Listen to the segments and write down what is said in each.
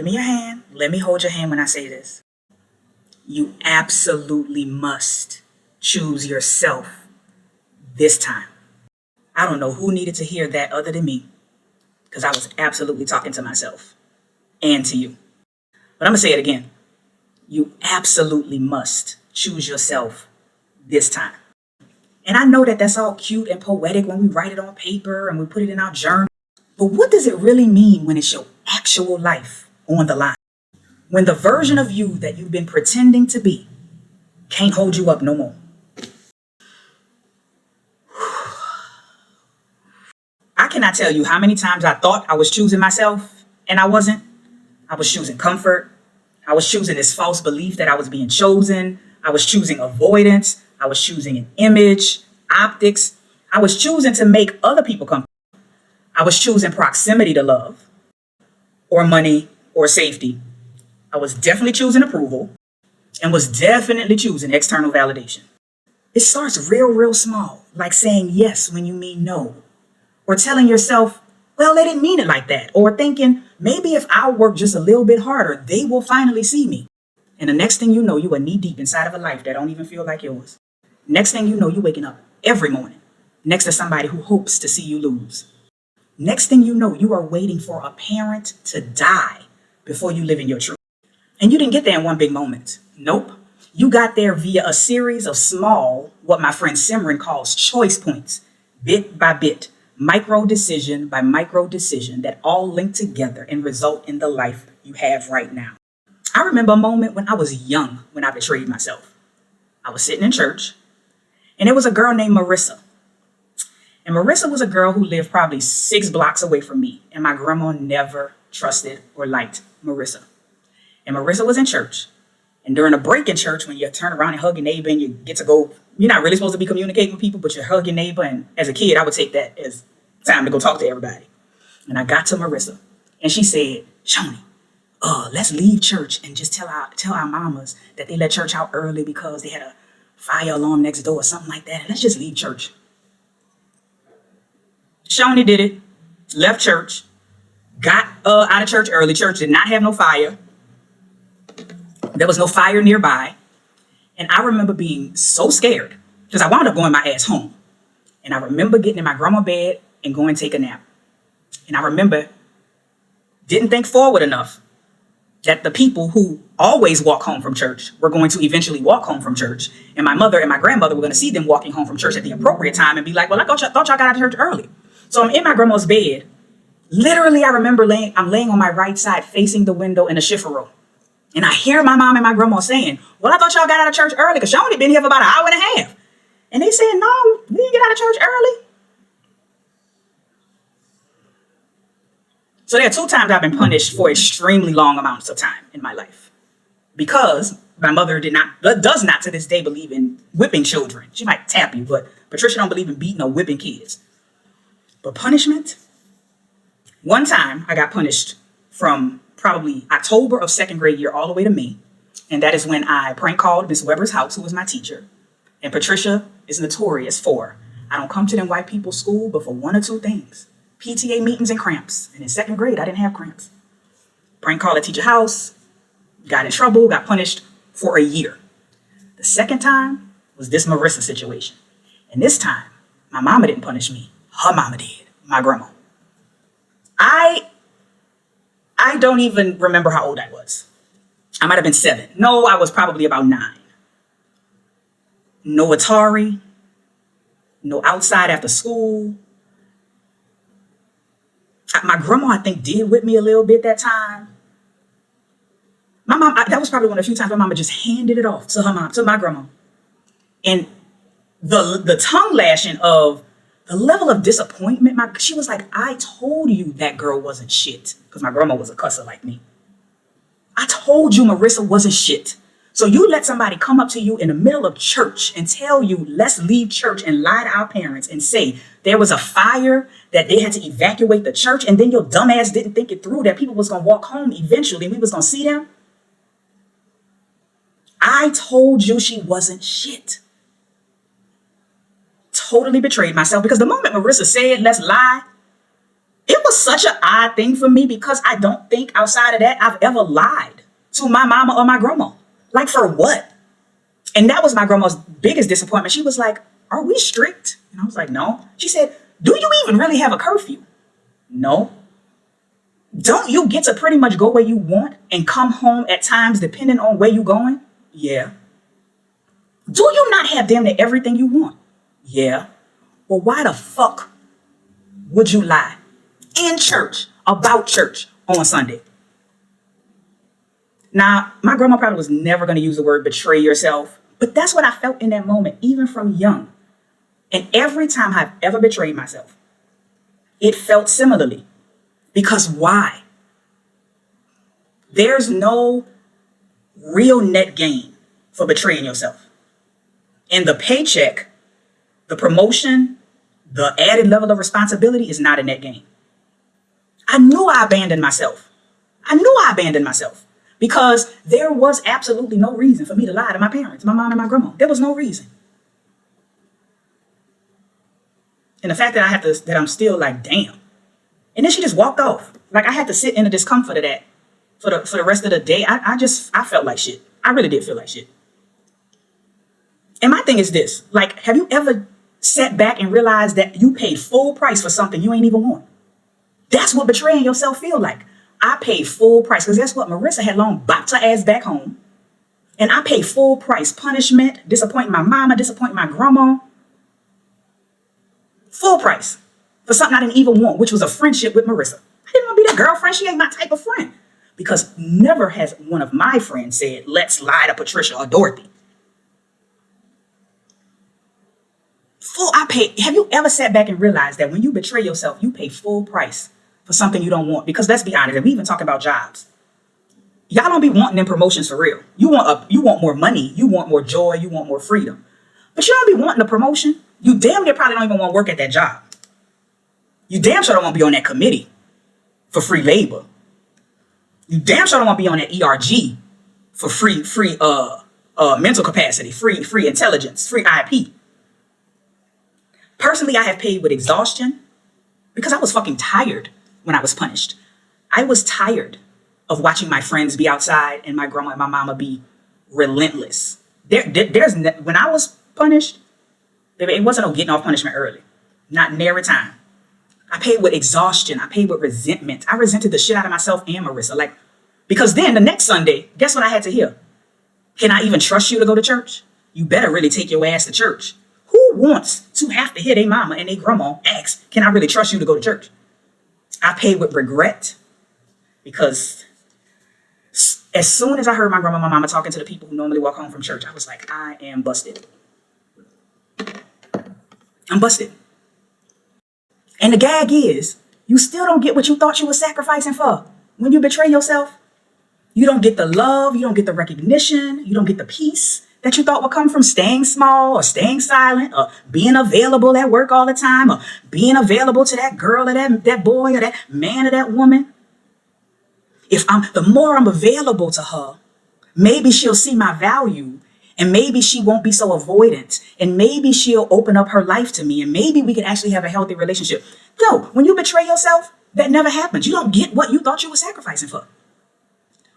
Give me your hand. Let me hold your hand when I say this. You absolutely must choose yourself this time. I don't know who needed to hear that other than me, because I was absolutely talking to myself and to you. But I'm going to say it again. You absolutely must choose yourself this time. And I know that that's all cute and poetic when we write it on paper and we put it in our journal. But what does it really mean when it's your actual life on the line? When the version of you that you've been pretending to be can't hold you up no more. I cannot tell you how many times I thought I was choosing myself and I wasn't. I was choosing comfort. I was choosing this false belief that I was being chosen. I was choosing avoidance. I was choosing an image, optics. I was choosing to make other people comfortable. I was choosing proximity to love or money or safety. I was definitely choosing approval and was definitely choosing external validation. It starts real small, like saying yes when you mean no, or telling yourself, well, they didn't mean it like that, or thinking maybe if I work just a little bit harder, they will finally see me. And the next thing you know, you are knee deep inside of a life that don't even feel like yours. Next thing you know, you're waking up every morning next to somebody who hopes to see you lose. Next thing you know, you are waiting for a parent to die before you live in your truth. And you didn't get there in one big moment. Nope. You got there via a series of small, what my friend Simran calls choice points, bit by bit, micro decision by micro decision that all link together and result in the life you have right now. I remember a moment when I was young when I betrayed myself. I was sitting in church and there was a girl named Marissa. And Marissa was a girl who lived probably 6 blocks away from me. And my grandma never trusted or liked Marissa. And Marissa was in church. And during a break in church, when you turn around and hug your neighbor and you get to go, you're not really supposed to be communicating with people, but you hug your neighbor. And as a kid, I would take that as time to go talk to everybody. And I got to Marissa and she said, Shoni, let's leave church and just tell our mamas that they let church out early because they had a fire alarm next door or something like that. And let's just leave church. Shoni did it, left church, got out of church early. Church did not have no fire. There was no fire nearby. And I remember being so scared because I wound up going my ass home. And I remember getting in my grandma's bed and going to take a nap. And I remember didn't think forward enough that the people who always walk home from church were going to eventually walk home from church. And my mother and my grandmother were going to see them walking home from church at the appropriate time and be like, well, I thought y'all got out of church early. So I'm in my grandma's bed. Literally, I remember I'm laying on my right side facing the window in a chiffero. And I hear my mom and my grandma saying, well, I thought y'all got out of church early because y'all only been here for about an hour and a half. And they said, no, we didn't get out of church early. So there are 2 times I've been punished for extremely long amounts of time in my life because my mother does not to this day believe in whipping children. She might tap you, but Patricia don't believe in beating or whipping kids. But punishment, one time I got punished from probably October of 2nd grade year all the way to May. And that is when I prank called Miss Weber's house, who was my teacher. And Patricia is notorious for, I don't come to them white people's school, but for 1 or 2 things. PTA meetings and cramps. And in 2nd grade, I didn't have cramps. Prank called at teacher house, got in trouble, got punished for a year. The second time was this Marissa situation. And this time, my mama didn't punish me. Her mama did, my grandma. I don't even remember how old I was. I might have been 7. No, I was probably about 9. No Atari, no outside after school. My grandma, I think, did whip me a little bit that time. My mom, that was probably one of the few times my mama just handed it off to her mom, to my grandma. And the tongue lashing of the level of disappointment, she was like, I told you that girl wasn't shit. Because my grandma was a cusser like me. I told you Marissa wasn't shit. So you let somebody come up to you in the middle of church and tell you, let's leave church, and lie to our parents and say there was a fire that they had to evacuate the church. And then your dumb ass didn't think it through that people was going to walk home eventually and we was going to see them. I told you she wasn't shit. Totally betrayed myself because the moment Marissa said, let's lie, It was such an odd thing for me because I don't think outside of that I've ever lied to my mama or my grandma. Like, for what? And that was my grandma's biggest disappointment. She was like, are we strict? And I was like, no. She said, do you even really have a curfew? No. Don't you get to pretty much go where you want and come home at times depending on where you're going? Yeah. Do you not have damn near everything you want? Yeah. Well, why the fuck would you lie in church about church on Sunday? Now, my grandma probably was never going to use the word betray yourself, but that's what I felt in that moment, even from young. And every time I've ever betrayed myself, it felt similarly. Because why? There's no real net gain for betraying yourself. And the paycheck, the promotion, the added level of responsibility is not a net gain. I knew I abandoned myself. Because there was absolutely no reason for me to lie to my parents, my mom and my grandma. There was no reason. And the fact that I'm still like, damn. And then she just walked off. Like, I had to sit in the discomfort of that for the rest of the day. I felt like shit. I really did feel like shit. And my thing is this, like, have you ever sat back and realized that you paid full price for something you ain't even want? That's what betraying yourself feel like. I paid full price, because guess what? Marissa had long bopped her ass back home. And I paid full price punishment, disappointing my mama, disappointing my grandma. Full price for something I didn't even want, which was a friendship with Marissa. I didn't want to be that girlfriend. She ain't my type of friend. Because never has one of my friends said, let's lie to Patricia or Dorothy. Have you ever sat back and realized that when you betray yourself, you pay full price for something you don't want? Because let's be honest, and we even talk about jobs. Y'all don't be wanting them promotions for real. You want more money, you want more joy, you want more freedom. But you don't be wanting a promotion. You damn near probably don't even want to work at that job. You damn sure don't want to be on that committee for free labor. You damn sure don't want to be on that ERG for free mental capacity, free intelligence, free IP. Personally, I have paid with exhaustion because I was fucking tired when I was punished. I was tired of watching my friends be outside and my grandma and my mama be relentless. When I was punished, it wasn't no getting off punishment early. Not nary time. I paid with exhaustion. I paid with resentment. I resented the shit out of myself and Marissa. Because then the next Sunday, guess what I had to hear? Can I even trust you to go to church? You better really take your ass to church. Who wants to have to hear their mama and their grandma ask, can I really trust you to go to church? I paid with regret because as soon as I heard my grandma and my mama talking to the people who normally walk home from church, I was like, I am busted. I'm busted. And the gag is, you still don't get what you thought you were sacrificing for. When you betray yourself, you don't get the love, you don't get the recognition, you don't get the peace that you thought would come from staying small or staying silent or being available at work all the time or being available to that girl or that boy or that man or that woman. The more I'm available to her, maybe she'll see my value and maybe she won't be so avoidant and maybe she'll open up her life to me and maybe we could actually have a healthy relationship. No, when you betray yourself, that never happens. You don't get what you thought you were sacrificing for.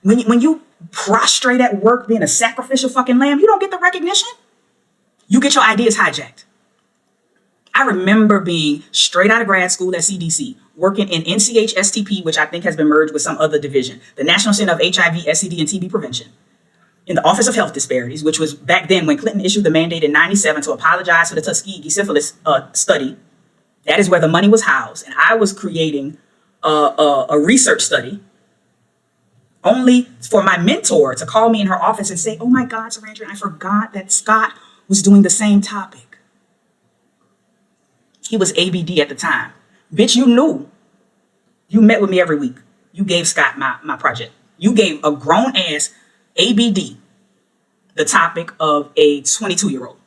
When you prostrate at work being a sacrificial fucking lamb, you don't get the recognition. You get your ideas hijacked. I remember being straight out of grad school at CDC, working in NCHSTP, which I think has been merged with some other division, the National Center of HIV, STD, and TB Prevention, in the Office of Health Disparities, which was back then when Clinton issued the mandate in 97 to apologize for the Tuskegee syphilis study. That is where the money was housed. And I was creating a research study only for my mentor to call me in her office and say, oh my God, Sarandra, I forgot that Scott was doing the same topic. He was ABD at the time. Bitch, you knew. You met with me every week. You gave Scott my project. You gave a grown ass ABD the topic of a 22-year-old.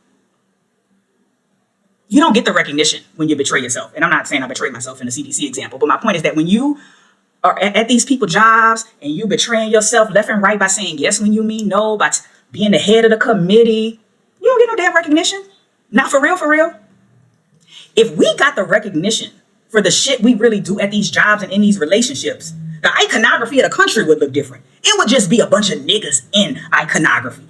You don't get the recognition when you betray yourself. And I'm not saying I betrayed myself in the CDC example, but my point is that when you are at these people's jobs and you betraying yourself left and right by saying yes when you mean no, by being the head of the committee, you don't get no damn recognition. Not for real, for real. If we got the recognition for the shit we really do at these jobs and in these relationships, the iconography of the country would look different. It would just be a bunch of niggas in iconography.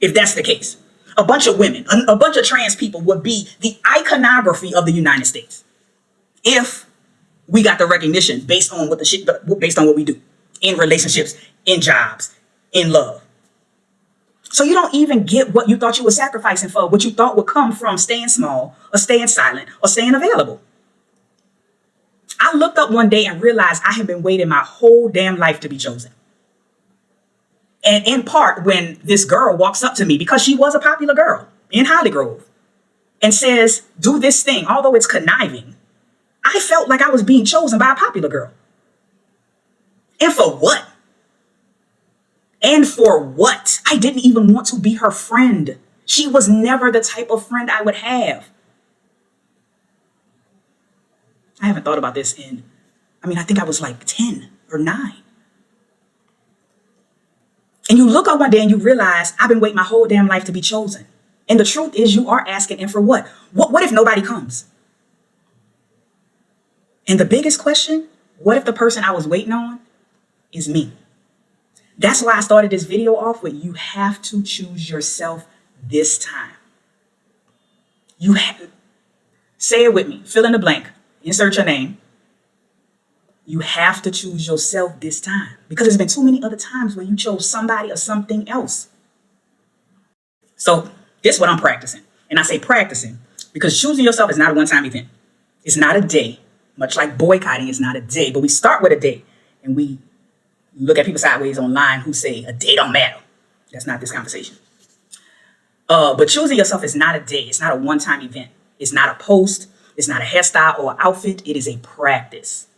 If that's the case, a bunch of women, a bunch of trans people would be the iconography of the United States. If we got the recognition based on what we do in relationships, in jobs, in love. So you don't even get what you thought you were sacrificing for, what you thought would come from staying small or staying silent or staying available. I looked up one day and realized I had been waiting my whole damn life to be chosen. And in part, when this girl walks up to me, because she was a popular girl in Holly Grove, and says, do this thing, although it's conniving, I felt like I was being chosen by a popular girl. And for what? And for what? I didn't even want to be her friend. She was never the type of friend I would have. I haven't thought about this I think I was like 10 or 9. And you look up one day and you realize I've been waiting my whole damn life to be chosen. And the truth is you are asking, and for what? What if nobody comes? And the biggest question, what if the person I was waiting on is me? That's why I started this video off with, you have to choose yourself this time. Say it with me, fill in the blank, insert your name. You have to choose yourself this time, because there's been too many other times where you chose somebody or something else. So this is what I'm practicing. And I say practicing because choosing yourself is not a one-time event. It's not a day, much like boycotting is not a day, but we start with a day and we look at people sideways online who say a day don't matter. That's not this conversation. But choosing yourself is not a day. It's not a one-time event. It's not a post. It's not a hairstyle or outfit. It is a practice.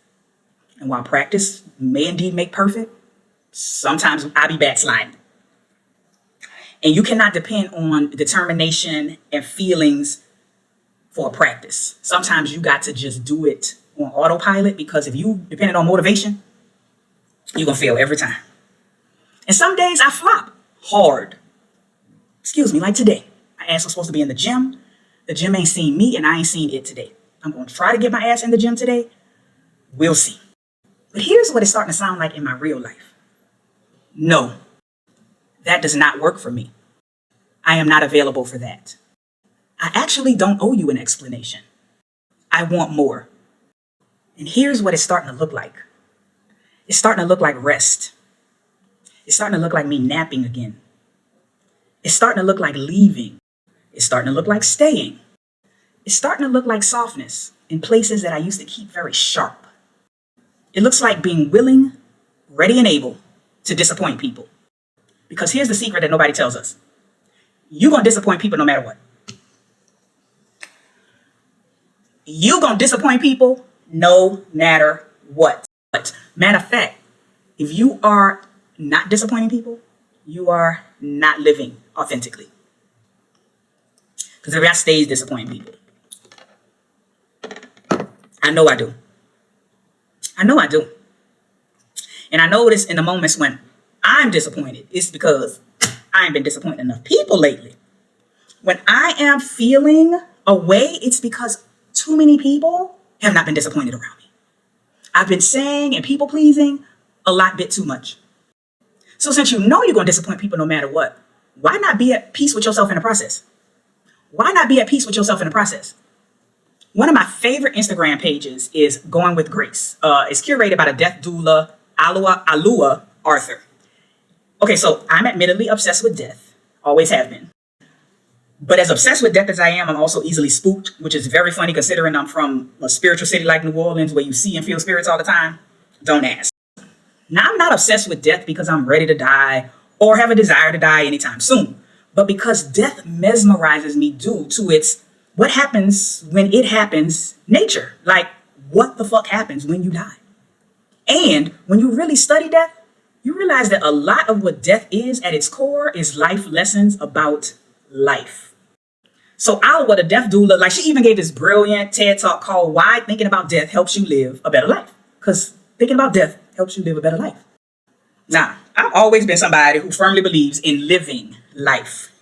And while practice may indeed make perfect, sometimes I be backsliding. And you cannot depend on determination and feelings for a practice. Sometimes you got to just do it on autopilot, because if you depended on motivation, you're going to fail every time. And some days I flop hard. Like today. My ass was supposed to be in the gym. The gym ain't seen me and I ain't seen it today. I'm going to try to get my ass in the gym today. We'll see. But here's what it's starting to sound like in my real life. No, that does not work for me. I am not available for that. I actually don't owe you an explanation. I want more. And here's what it's starting to look like. It's starting to look like rest. It's starting to look like me napping again. It's starting to look like leaving. It's starting to look like staying. It's starting to look like softness in places that I used to keep very sharp. It looks like being willing, ready, and able to disappoint people. Because here's the secret that nobody tells us. You're going to disappoint people no matter what. You're going to disappoint people no matter what. Matter of fact, if you are not disappointing people, you are not living authentically. Because if I stay disappointing people, I know I do. And I notice in the moments when I'm disappointed, it's because I ain't been disappointing enough people lately. When I am feeling a way, it's because too many people have not been disappointed around me. I've been saying and people pleasing a bit too much. So since you know you're going to disappoint people no matter what, why not be at peace with yourself in the process? One of my favorite Instagram pages is Going with Grace. It's curated by the death doula, Alua Arthur. Okay, so I'm admittedly obsessed with death. Always have been. But as obsessed with death as I am, I'm also easily spooked, which is very funny considering I'm from a spiritual city like New Orleans where you see and feel spirits all the time. Don't ask. Now, I'm not obsessed with death because I'm ready to die or have a desire to die anytime soon, but because death mesmerizes me due to its what happens when it happens nature. Like, what the fuck happens when you die? And when you really study death, you realize that a lot of what death is at its core is life lessons about life. So Alwa, the death doula, like she even gave this brilliant TED talk called Why Thinking About Death Helps You Live a Better Life. Because thinking about death helps you live a better life. Now, I've always been somebody who firmly believes in living life.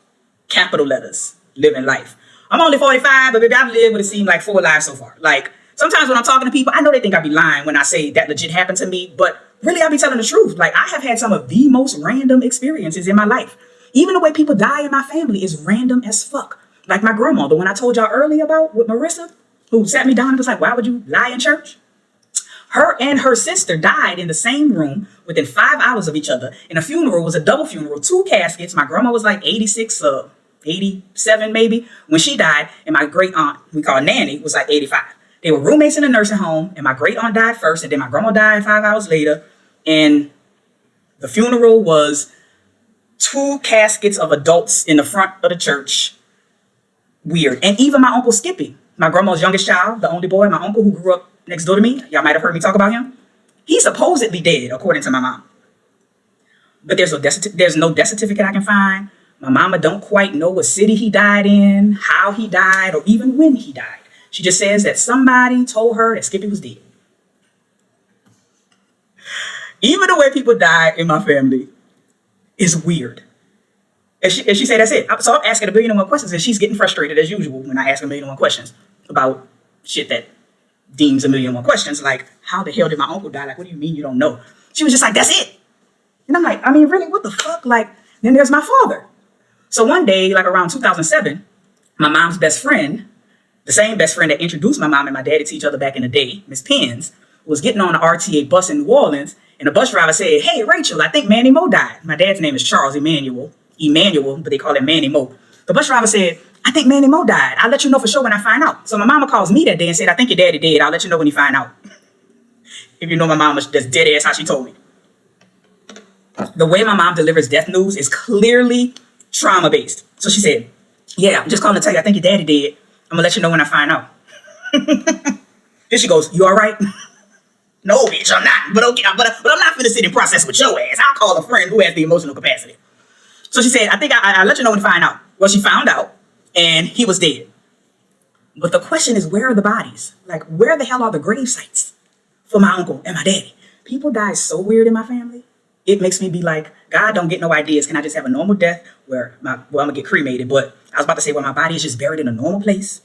Capital letters, living life. I'm only 45, but baby, I've lived what it seemed like 4 lives so far. Like, sometimes when I'm talking to people, I know they think I be lying when I say that legit happened to me, but really I be telling the truth. Like, I have had some of the most random experiences in my life. Even the way people die in my family is random as fuck. Like my grandma, the one I told y'all earlier about with Marissa, who sat me down and was like, why would you lie in church? Her and her sister died in the same room within 5 hours of each other. And the funeral was a double funeral, 2 caskets. My grandma was like 86, 87 maybe, when she died. And my great aunt, we call Nanny, was like 85. They were roommates in a nursing home. And my great aunt died first. And then my grandma died 5 hours later. And the funeral was 2 caskets of adults in the front of the church. Weird. And even my Uncle Skippy, my grandma's youngest child, the only boy, my uncle who grew up next door to me, y'all might have heard me talk about him. He's supposedly dead, according to my mom. But there's no death certificate I can find. My mama don't quite know what city he died in, how he died, or even when he died. She just says that somebody told her that Skippy was dead. Even the way people die in my family is weird. And she said, that's it. So I'm asking 1,000,001 questions, and she's getting frustrated as usual when I ask 1,000,001 questions about shit that deems 1,000,001 questions. Like, how the hell did my uncle die? Like, what do you mean you don't know? She was just like, that's it. And I'm like, I mean, really, what the fuck? Like, then there's my father. So one day, like around 2007, my mom's best friend, the same best friend that introduced my mom and my daddy to each other back in the day, Miss Pence, was getting on the RTA bus in New Orleans. And the bus driver said, hey, Rachel, I think Manny Moe died. My dad's name is Charles Emmanuel, but they call him Manny Moe. The bus driver said, I think Manny Moe died. I'll let you know for sure when I find out. So my mama calls me that day and said, I think your daddy dead. I'll let you know when you find out. If you know my mama, that's dead ass how she told me. The way my mom delivers death news is clearly trauma-based. So she said, yeah, I'm just calling to tell you, I think your daddy dead. I'm gonna let you know when I find out. Then she goes, you all right? No, bitch, I'm not. But okay, but I'm not finna sit and process with your ass. I'll call a friend who has the emotional capacity. So she said, I think I'll let you know when you find out. Well, she found out, and he was dead. But the question is, where are the bodies? Like, where the hell are the grave sites for my uncle and my daddy? People die so weird in my family. It makes me be like, God don't get no ideas. Can I just have a normal death where I'm gonna get cremated? But I was about to say, well, my body is just buried in a normal place.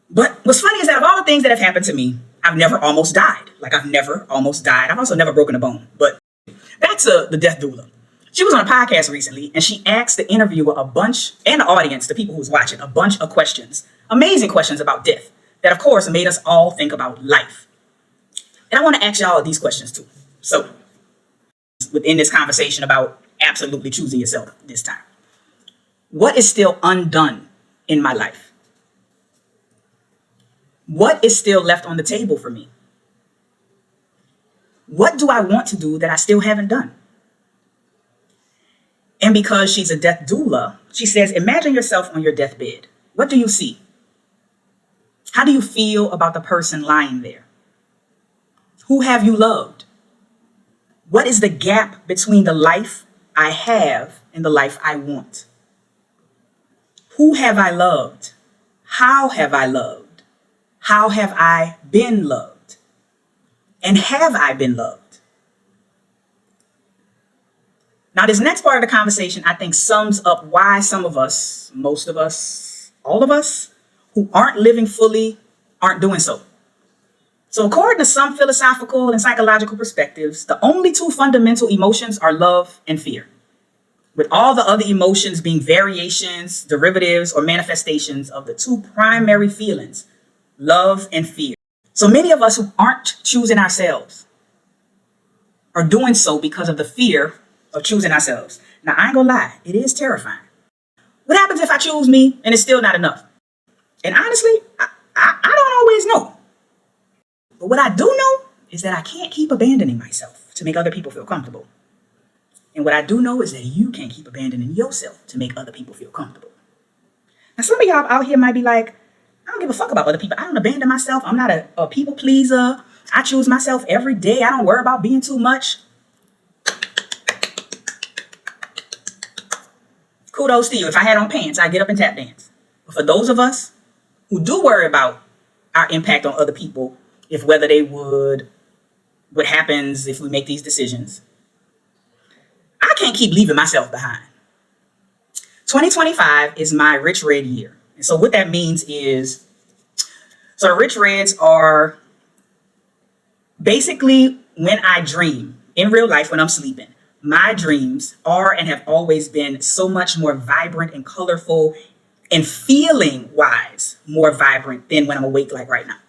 But what's funny is that of all the things that have happened to me, I've never almost died. Like, I've never almost died. I've also never broken a bone. But back to the death doula. She was on a podcast recently, and she asked the interviewer a bunch, and the audience, the people who's watching, a bunch of questions, amazing questions about death that, of course, made us all think about life. And I want to ask y'all these questions too. So, within this conversation about absolutely choosing yourself this time, what is still undone in my life? What is still left on the table for me? What do I want to do that I still haven't done? And because she's a death doula, she says, imagine yourself on your deathbed. What do you see? How do you feel about the person lying there? Who have you loved? What is the gap between the life I have and the life I want? Who have I loved? How have I loved? How have I been loved? And have I been loved? Now, this next part of the conversation, I think, sums up why some of us, most of us, all of us, who aren't living fully, aren't doing so. So according to some philosophical and psychological perspectives, the only 2 fundamental emotions are love and fear, with all the other emotions being variations, derivatives, or manifestations of the 2 primary feelings, love and fear. So many of us who aren't choosing ourselves are doing so because of the fear of choosing ourselves. Now, I ain't gonna lie, it is terrifying. What happens if I choose me and it's still not enough? And honestly, I don't always know. But what I do know is that I can't keep abandoning myself to make other people feel comfortable. And what I do know is that you can't keep abandoning yourself to make other people feel comfortable. Now, some of y'all out here might be like, I don't give a fuck about other people. I don't abandon myself. I'm not a people pleaser. I choose myself every day. I don't worry about being too much. Kudos to you. If I had on pants, I'd get up and tap dance. But for those of us who do worry about our impact on other people, if whether they would, what happens if we make these decisions, I can't keep leaving myself behind. 2025 is my rich red year. And so what that means is, so the rich reds are basically when I dream in real life, when I'm sleeping, my dreams are and have always been so much more vibrant and colorful and feeling wise more vibrant than when I'm awake like right now.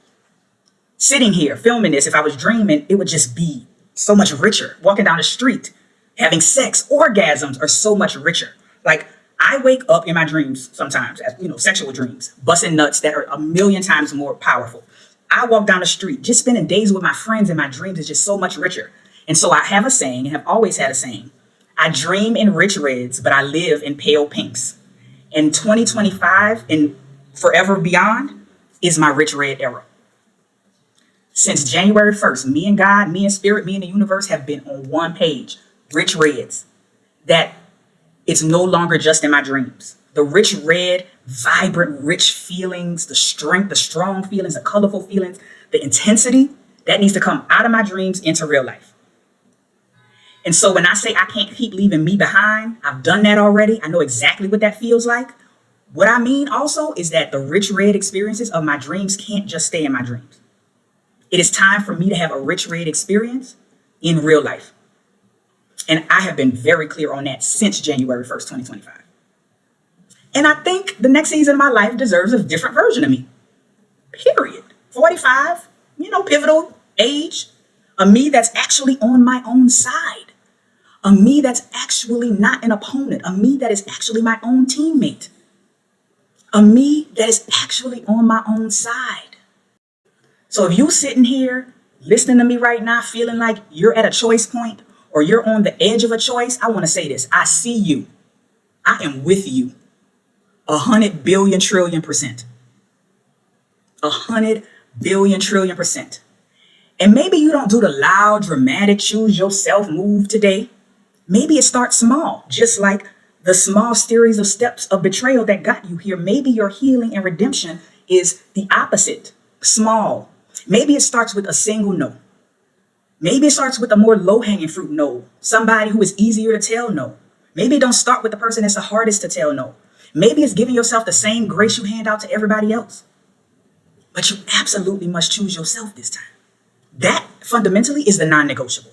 Sitting here filming this, if I was dreaming, it would just be so much richer. Walking down the street, having sex, orgasms are so much richer. Like I wake up in my dreams sometimes, as sexual dreams, busting nuts that are a million times more powerful. I walk down the street, just spending days with my friends in my dreams is just so much richer. And so I have a saying, and have always had a saying, I dream in rich reds, but I live in pale pinks. In 2025 and forever beyond is my rich red era. Since January 1st, me and God, me and spirit, me and the universe have been on one page, rich reds, that it's no longer just in my dreams. The rich red, vibrant, rich feelings, the strength, the strong feelings, the colorful feelings, the intensity, that needs to come out of my dreams into real life. And so when I say I can't keep leaving me behind, I've done that already. I know exactly what that feels like. What I mean also is that the rich red experiences of my dreams can't just stay in my dreams. It is time for me to have a rich red experience in real life. And I have been very clear on that since January 1st, 2025. And I think the next season of my life deserves a different version of me. Period. 45, pivotal age. A me that's actually on my own side. A me that's actually not an opponent. A me that is actually my own teammate. A me that is actually on my own side. So if you're sitting here listening to me right now, feeling like you're at a choice point or you're on the edge of a choice, I want to say this. I see you. I am with you. 100 billion trillion %. 100 billion trillion %. And maybe you don't do the loud, dramatic, choose yourself move today. Maybe it starts small, just like the small series of steps of betrayal that got you here. Maybe your healing and redemption is the opposite, small. Maybe it starts with a single no. Maybe it starts with a more low-hanging fruit no, somebody who is easier to tell no. Maybe it don't start with the person that's the hardest to tell no. Maybe it's giving yourself the same grace you hand out to everybody else. But you absolutely must choose yourself this time. That fundamentally is the non-negotiable.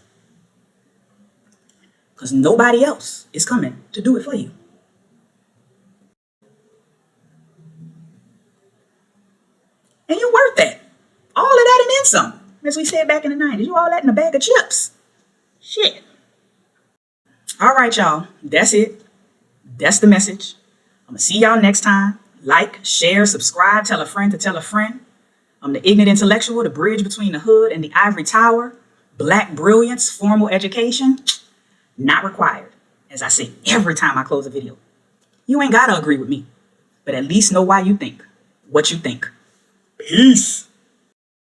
Because nobody else is coming to do it for you. And you're worth that. All of that and then some. As we said back in the 90s, you all that in a bag of chips. Shit. All right, y'all. That's it. That's the message. I'm going to see y'all next time. Like, share, subscribe, tell a friend to tell a friend. I'm the Ignant intellectual, the bridge between the hood and the ivory tower. Black brilliance, formal education, not required. As I say every time I close a video. You ain't got to agree with me, but at least know why you think what you think. Peace.